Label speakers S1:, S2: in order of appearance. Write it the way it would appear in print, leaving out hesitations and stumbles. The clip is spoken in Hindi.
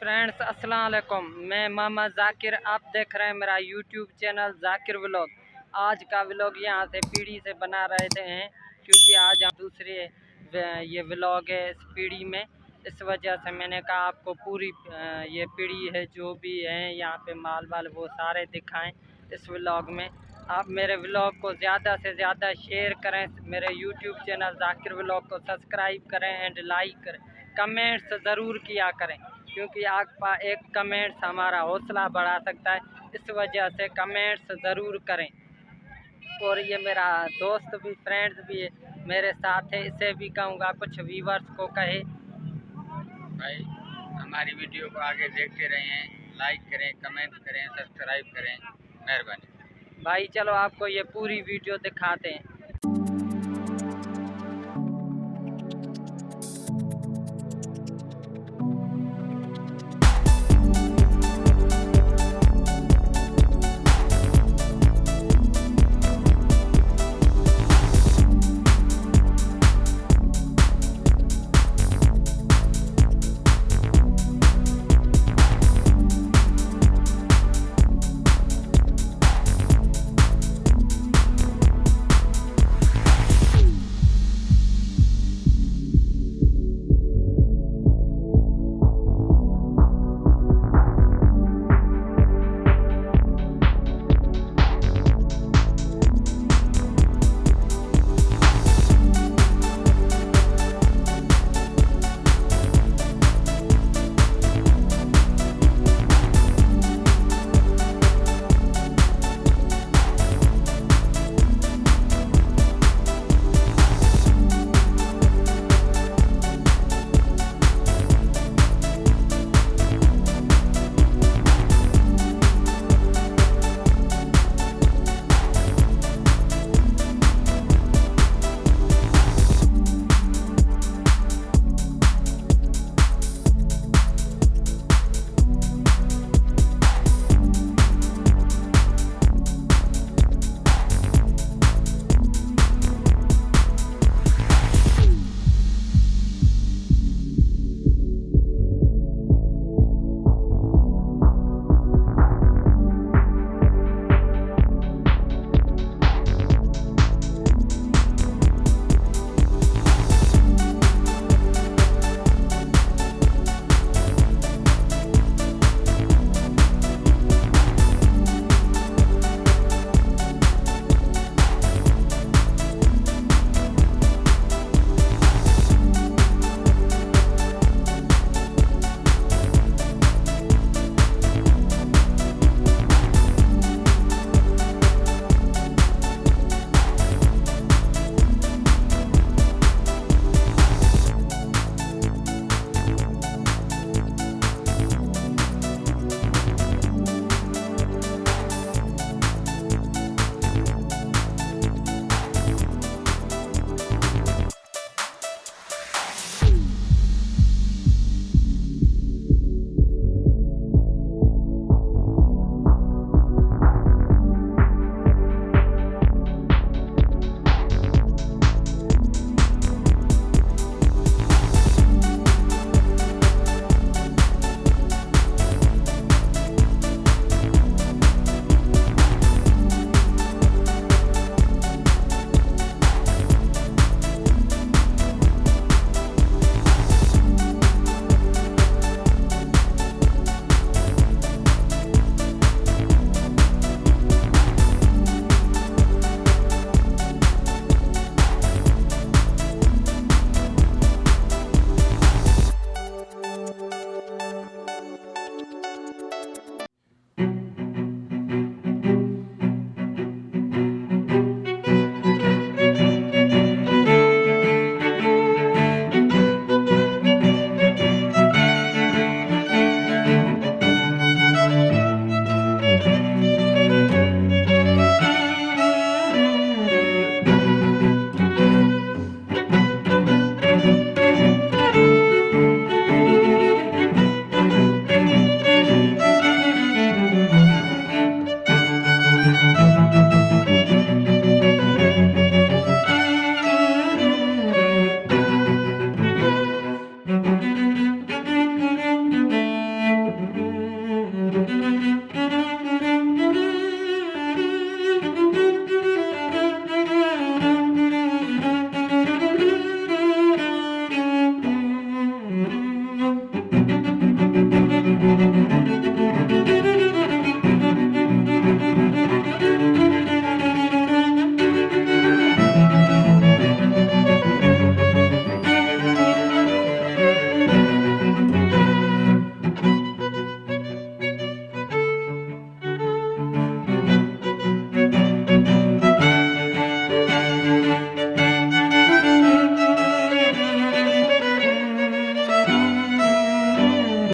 S1: फ्रेंड्स अस्सलाम वालेकुम। मैं मोहम्मद जाकिर, आप देख रहे हैं मेरा यूट्यूब चैनल जाकिर व्लॉग। आज का व्लॉग यहाँ से पीढ़ी से बना रहे थे हैं क्योंकि आज हम दूसरे ये व्लॉग है इस पीढ़ी में। इस वजह से मैंने कहा आपको पूरी ये पीढ़ी है जो भी है यहाँ पे माल वाल वो सारे दिखाएं इस व्लॉग में। आप मेरे व्लॉग को ज़्यादा से ज़्यादा शेयर करें, मेरे यूट्यूब चैनल जाकिर व्लॉग को सब्सक्राइब करें एंड लाइक करें, कमेंट्स ज़रूर किया करें क्योंकि आपका एक कमेंट्स हमारा हौसला बढ़ा सकता है। इस वजह से कमेंट्स ज़रूर करें। और ये मेरा दोस्त भी फ्रेंड्स भी है मेरे साथ है, इसे भी कहूँगा कुछ व्यूवर्स को कहे।
S2: भाई हमारी वीडियो को आगे देखते रहें, लाइक करें, कमेंट करें, सब्सक्राइब करें, मेहरबानी।
S1: भाई चलो आपको ये पूरी वीडियो दिखाते हैं।